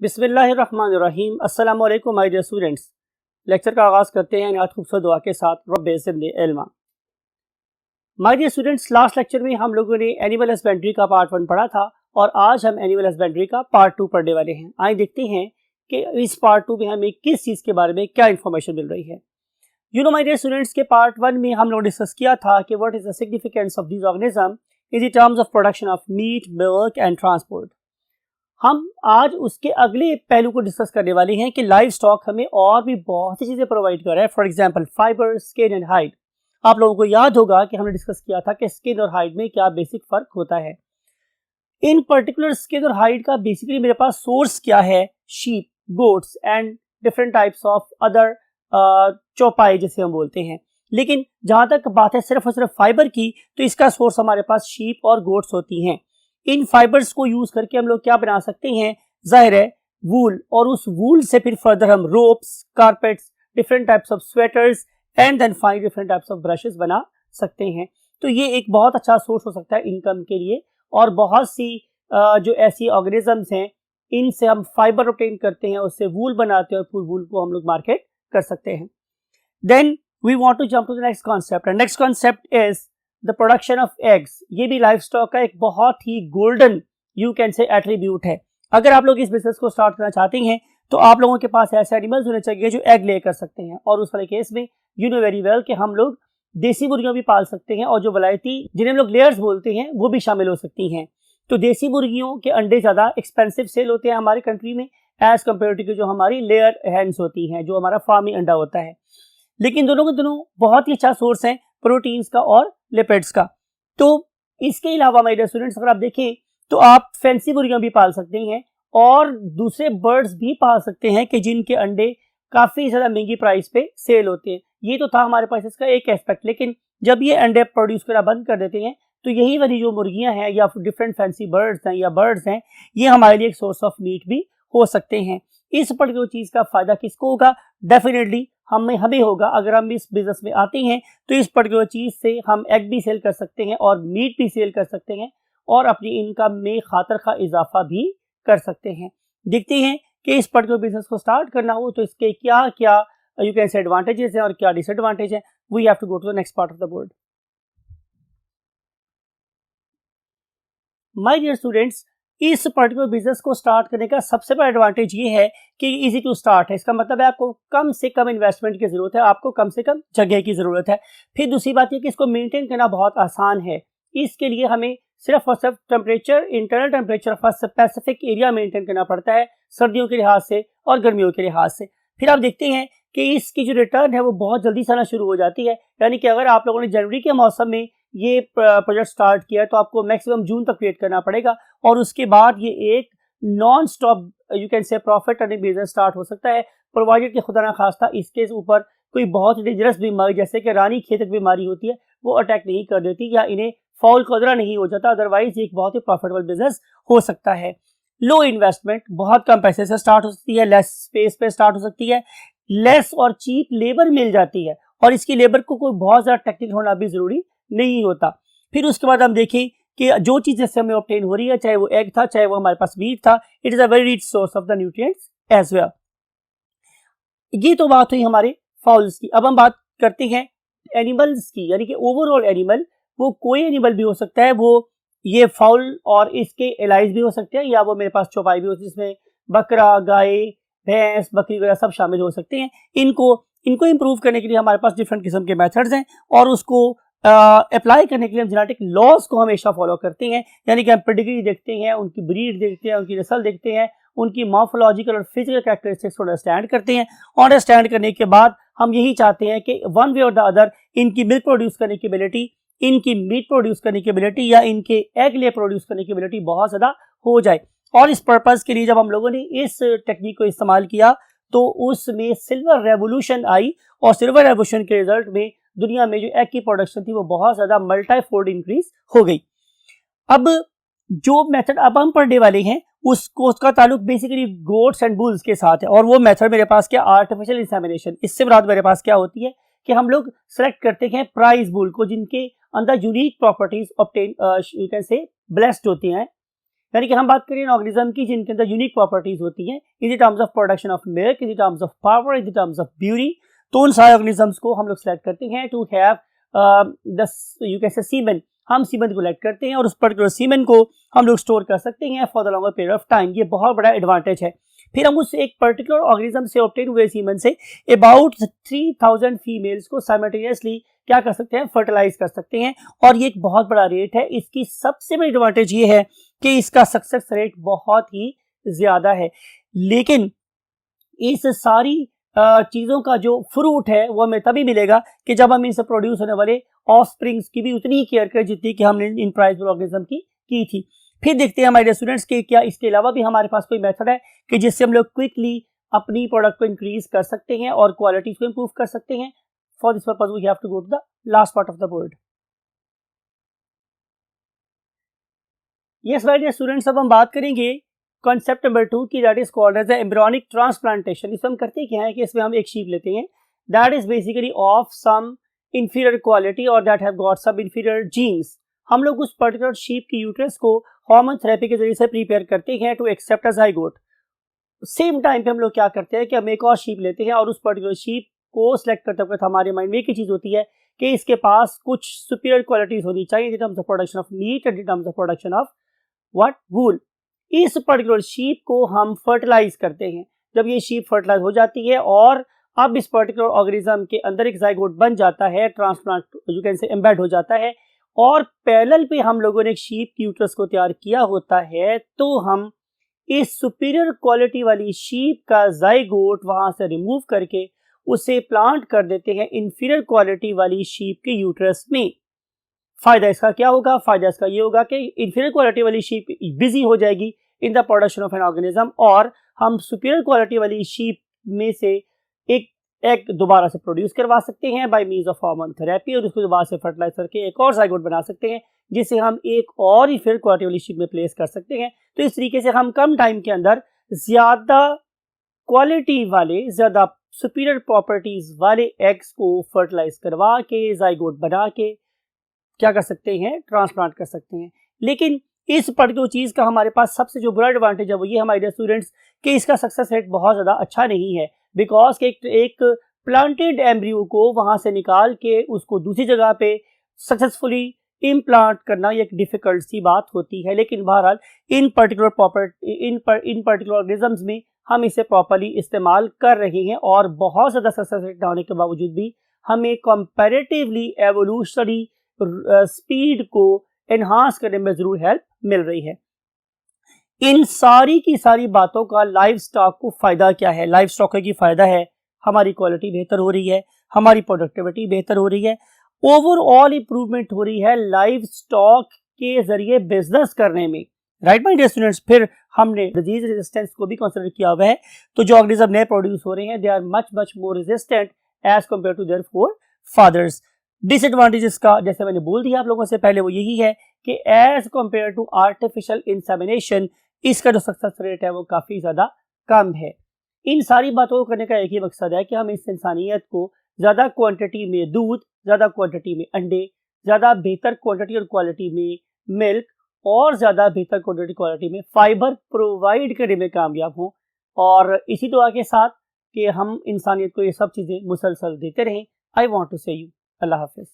बिस्मिल्लाहिर्रहमानिर्रहीम। अस्सलाम वालेकुम माय डियर स्टूडेंट्स। लेक्चर का आगाज़ करते हैं आज खूबसूरत दुआ के साथ। रब्बे ज़िदनी इल्मा। My dear students, last lecture में हम लोगों ने एनिमल हस्बेंड्री का पार्ट 1 पढ़ा था और आज हम एनिमल हस्बेंड्री का पार्ट 2 पढ़ने वाले हैं। आइए देखते हैं कि इस पार्ट 2 में हमें किस चीज़ के बारे में क्या इन्फॉर्मेशन मिल रही है। माय डियर स्टूडेंट्स, के पार्ट 1 में हम लोग डिस्कस किया था कि what is the significance of this organism in terms of production of meet, milk and transport. हम आज उसके अगले पहलू को डिस्कस करने वाले हैं कि लाइव स्टॉक हमें और भी बहुत सी चीज़ें प्रोवाइड कर रहा है। For example fibre, skin and hide. आप लोगों को याद होगा कि हमने डिस्कस किया था कि स्किन और हाइड में क्या बेसिक फ़र्क होता है। इन पर्टिकुलर स्किन और हाइड का बेसिकली मेरे पास सोर्स क्या है, sheep, goats and different types of other चौपाई जिसे हम बोलते हैं। लेकिन जहाँ तक बात है सिर्फ और सिर्फ फाइबर की, तो इसका सोर्स हमारे पास शीप और गोट्स होती हैं। इन फाइबर्स को यूज करके हम लोग क्या बना सकते हैं, जाहिर है वूल, और उस वूल से फिर फर्दर हम ropes, carpets, different types of sweaters and then fine different types of brushes बना सकते हैं। तो ये एक बहुत अच्छा सोर्स हो सकता है इनकम के लिए। और बहुत सी जो ऐसी ऑर्गेनिजम्स हैं, इनसे हम फाइबर ऑब्टेन करते हैं, उससे वूल बनाते हैं और फिर वूल को हम लोग मार्केट कर सकते हैं। Then we want to jump to the next concept, and next concept is the production of eggs. ये भी लाइफ स्टॉक का एक बहुत ही golden you can say attribute है। अगर आप लोग इस बिजनेस को स्टार्ट करना चाहते हैं तो आप लोगों के पास ऐसे एनिमल्स होने चाहिए जो एग ले कर सकते हैं। और उस वाले केस में यू नो वेरी वेल कि हम लोग देसी मुर्गियां भी पाल सकते हैं और जो वलायती जिन्हें हम लोग लेयर्स बोलते हैं वो भी शामिल हो सकती हैं। तो देसी मुर्गियों के अंडे ज़्यादा एक्सपेंसिव सेल होते हैं हमारे कंट्री में एज कम्पेयर टू जो हमारी लेयर हैंस होती हैं, जो हमारा फार्मी अंडा होता है। लेकिन दोनों के दोनों बहुत ही अच्छा सोर्स है प्रोटीन्स का और लिपिड्स का। तो इसके अलावा माय डियर स्टूडेंट्स, अगर आप देखें तो आप फैंसी मुर्गियां भी पाल सकते हैं और दूसरे बर्ड्स भी पाल सकते हैं कि जिनके अंडे काफ़ी ज़्यादा महंगी प्राइस पे सेल होते हैं। ये तो था हमारे पास इसका एक एस्पेक्ट। लेकिन जब ये अंडे प्रोड्यूस करना बंद कर देते हैं तो यही वाली जो मुर्गियां हैं या डिफरेंट फैंसी बर्ड्स हैं या बर्ड्स हैं, ये हमारे लिए एक सोर्स ऑफ मीट भी हो सकते हैं। इस पर्टिकुलर चीज़ का फ़ायदा किसको होगा? डेफिनेटली हमें होगा। अगर हम इस बिजनेस में आते हैं तो इस पर्टिकुलर चीज़ से हम एग भी सेल कर सकते हैं और मीट भी सेल कर सकते हैं और अपनी इनकम में खातर खा इजाफा भी कर सकते हैं। देखते हैं कि इस पर्टिकुलर बिजनेस को स्टार्ट करना हो तो इसके क्या क्या यू कैन से एडवांटेजेस हैं और क्या डिसएडवांटेज हैं। We have to go to the next part of the board. My dear students, इस पर्टिकुलर बिजनेस को स्टार्ट करने का सबसे बड़ा एडवांटेज ये है कि इजी टू स्टार्ट है। इसका मतलब है आपको कम से कम इन्वेस्टमेंट की ज़रूरत है, आपको कम से कम जगह की ज़रूरत है। फिर दूसरी बात ये कि इसको मेंटेन करना बहुत आसान है। इसके लिए हमें सिर्फ और सिर्फ temperature, internal temperature of specific area maintain करना पड़ता है, सर्दियों के लिहाज से और गर्मियों के लिहाज से। फिर आप देखते हैं कि इसकी जो रिटर्न है वो बहुत जल्दी से आना शुरू हो जाती है। यानी कि अगर आप लोगों ने जनवरी के मौसम में ये प्रोजेक्ट स्टार्ट किया है तो आपको मैक्सिमम जून तक वेट करना पड़ेगा और उसके बाद ये एक नॉन स्टॉप यू कैन से प्रॉफिट अर्निंग बिजनेस स्टार्ट हो सकता है, प्रोवाइडेड कि खुदा ना खास्ता इसके ऊपर कोई बहुत डेंजरस बीमारी जैसे कि रानी खेतक बीमारी होती है वो अटैक नहीं कर देती या इन्हें फॉल कदरा नहीं हो जाता। अदरवाइज एक बहुत ही प्रॉफिटेबल बिजनेस हो सकता है। लो इन्वेस्टमेंट, बहुत कम पैसे से स्टार्ट हो सकती है, लेस स्पेस पे स्टार्ट हो सकती है, लेस और चीप लेबर मिल जाती है और इसकी लेबर को कोई बहुत ज़्यादा टेक्निकल होना भी ज़रूरी नहीं होता। फिर उसके बाद हम देखें कि जो चीज़ जैसे हमें ऑब्टेन हो रही है, चाहे वो एग था, चाहे वो हमारे पास मीट था, it is a very rich source of the nutrients as well. ये तो बात हुई हमारे फाउल्स की। अब हम बात करते हैं एनिमल्स की, यानी कि ओवरऑल एनिमल, वो कोई एनिमल भी हो सकता है, वो ये फाउल और इसके एलाइज भी हो सकते हैं या वो मेरे पास चौपाई भी होती है जिसमें बकरा, गाय, भैंस, बकरी वगैरह सब शामिल हो सकते हैं। इनको इम्प्रूव करने के लिए हमारे पास डिफरेंट किस्म के मेथड्स हैं और उसको अप्लाई करने के लिए हम जेनेटिक लॉज को हमेशा फॉलो करते हैं। यानी कि हम पेडिग्री देखते हैं, उनकी ब्रीड देखते हैं, उनकी नस्ल देखते हैं, उनकी मॉर्फोलॉजिकल और फिजिकल कैरेक्टरिस्टिक्स को अंडरस्टैंड करते हैं। अंडरस्टैंड करने के बाद हम यही चाहते हैं कि वन वे और द अदर इनकी मिल्क प्रोड्यूस करने की एबिलिटी, इनकी मीट प्रोड्यूस करने की एबिलिटी या इनके एग ले प्रोड्यूस करने की एबिलिटी बहुत ज़्यादा हो जाए। और इस पर्पज़ के लिए जब हम लोगों ने इस टेक्निक को इस्तेमाल किया तो उसमें सिल्वर रेवोल्यूशन आई और सिल्वर रेवोल्यूशन के रिजल्ट में दुनिया में जो एग की प्रोडक्शन थी वो बहुत ज़्यादा मल्टीफोल्ड इंक्रीज हो गई। अब जो मेथड अब हम पढ़ने वाले हैं उसका ताल्लुक बेसिकली गोट्स एंड बुल्स के साथ है और वो मेथड मेरे पास क्या, आर्टिफिशियल इंसेमिनेशन। इससे मुराद मेरे पास क्या होती है कि हम लोग सेलेक्ट करते हैं प्राइज बुल को जिनके अंदर unique properties obtain you can से ब्लेस्ड होती हैं, यानी कि हम बात करें ऑर्गेनिज्म की जिनके अंदर यूनिक प्रॉपर्टीज होती हैं in the terms of production of milk, in the terms of power, in the terms of beauty, तो उन सारे ऑर्गेनिजम्स को हम लोग सेलेक्ट करते हैं to have the you can say semen. हम सीमेन को सेलेक्ट करते हैं और उस पर्टिकुलर सीमेन को हम लोग स्टोर कर सकते हैं for the longer period of time. ये बहुत बड़ा एडवांटेज है। फिर हम उस एक पर्टिकुलर ऑर्गेनिज्म से ऑब्टेन हुए सीमेन से अबाउट 3000 फीमेल्स को साइमल्टेनियसली क्या कर सकते हैं, फर्टिलाइज कर सकते हैं, और ये एक बहुत बड़ा रेट है। इसकी सबसे बड़ी एडवांटेज ये है कि इसका सक्सेस रेट बहुत ही ज्यादा है। लेकिन इस सारी चीजों का जो फ्रूट है वो हमें तभी मिलेगा कि जब हम इनसे प्रोड्यूस होने वाले ऑफस्प्रिंग्स की भी उतनी ही केयर करें जितनी कि हमने इन प्राइजेबल ऑर्गेनिज्म की थी। फिर देखते हैं हमारे स्टूडेंट्स के क्या इसके अलावा भी हमारे पास कोई मेथड है कि जिससे हम लोग क्विकली अपनी प्रोडक्ट को इंक्रीज कर सकते हैं और क्वालिटी को इंप्रूव कर सकते हैं। For this purpose we have to go to the last part of the board. Yes my dear students, अब हम बात करेंगे कॉन्सेप्ट नंबर 2 की, that is called as embryonic transplantation. इसमें हम करते क्या है कि इसमें हम एक शीप लेते हैं that is basically of some inferior quality or that have got some inferior genes। हम लोग उस पर्टिकुलर शीप की यूट्रस को हार्मोन थेरेपी के जरिए से प्रिपेयर करते हैं to accept a zygote. Same time पे हम लोग क्या करते हैं कि हम एक और शीप लेते हैं और उस पर्टिकुलर शीप को सिलेक्ट करते वक्त हमारे माइंड में एक ही चीज होती है कि इसके पास कुछ सुपीरियर क्वालिटीज होनी चाहिए in terms of production of meat and in terms of production of what, wool. इस पर्टिकुलर शीप को हम फर्टिलाइज करते हैं। जब ये शीप फर्टिलाइज हो जाती है और अब इस पर्टिकुलर ऑर्गेनिज्म के अंदर एक ज़ाइगोट बन जाता है, ट्रांसप्लांट यू कैन से एम्बेड हो जाता है, और पैरेलल पे हम लोगों ने एक शीप की यूट्रस को तैयार किया होता है, तो हम इस सुपीरियर क्वालिटी वाली शीप का ज़ाइगोट वहां से रिमूव करके उसे प्लांट कर देते हैं इंफीरियर क्वालिटी वाली शीप के यूट्रस में। फायदा इसका क्या होगा? फायदा इसका ये होगा कि इंफीरियर क्वालिटी वाली शीप बिजी हो जाएगी in the production of an organism और हम सुपीरियर क्वालिटी वाली शीप में से एक एग दोबारा से प्रोड्यूस करवा सकते हैं by means of hormone therapy, और उसको दोबारा से फर्टिलाइज करके एक और ज़ाइगोट बना सकते हैं जिसे हम एक और ही फिर क्वालिटी वाली शीप में प्लेस कर सकते हैं। तो इस तरीके से हम कम टाइम के अंदर ज्यादा क्वालिटी वाले, ज्यादा सुपीरियर प्रॉपर्टीज वाले एग्स को फर्टिलाइज करवा के ज़ाइगोट बना के क्या कर सकते हैं, ट्रांसप्लांट कर सकते हैं। लेकिन इस पर्टिकुलर चीज का हमारे पास सबसे जो बुरा एडवांटेज है वो ये हमारे स्टूडेंट्स कि इसका सक्सेस रेट बहुत ज्यादा अच्छा नहीं है, बिकॉज एक प्लांटेड एम्ब्रियो को वहां से निकाल के उसको दूसरी जगह पे सक्सेसफुली इम्प्लांट करना एक डिफिकल्ट सी बात होती है। लेकिन बहरहाल इन पर्टिकुलर ऑर्गेनिजम्स में हम इसे प्रॉपर्ली इस्तेमाल कर रहे हैं और बहुत ज़्यादा सक्सेस रेट ना होने के बावजूद भी हमें कंपैरेटिवली एवोल्यूशनरी स्पीड को एनहांस करने में जरूर हेल्प मिल रही है। इन सारी की सारी बातों का लाइव स्टॉक को फायदा क्या है? लाइव स्टॉक का की फायदा है हमारी क्वालिटी बेहतर हो रही है, हमारी प्रोडक्टिविटी बेहतर हो रही है, ओवरऑल इंप्रूवमेंट हो रही है लाइव स्टॉक के जरिए बिजनेस करने में। राइट माय डियर स्टूडेंट्स, फिर हमने डिजीज रेजिस्टेंस को भी कंसीडर किया हुआ है। तो जो ऑर्गेनिज्म नए प्रोड्यूस हो रहे हैं they are much more resistant as compare to their four fathers. Disadvantages का जैसे मैंने बोल दिया आप लोगों से पहले वो यही है कि as compare to artificial insemination इसका जो सक्सेस रेट है वो काफी ज्यादा कम है। इन सारी बातों को करने का एक ही मकसद है कि हम इस इंसानियत को ज्यादा क्वांटिटी में दूध, ज्यादा क्वांटिटी में अंडे, ज्यादा बेहतर क्वांटिटी और क्वालिटी में मिल्क और ज्यादा बेहतर क्वांटिटी क्वालिटी में फाइबर प्रोवाइड करने में कामयाब हों, और इसी दुआ के साथ कि हम इंसानियत को ये सब चीजें मुसलसल देते रहें। आई वॉन्ट टू से यू अल्लाह हाफिज।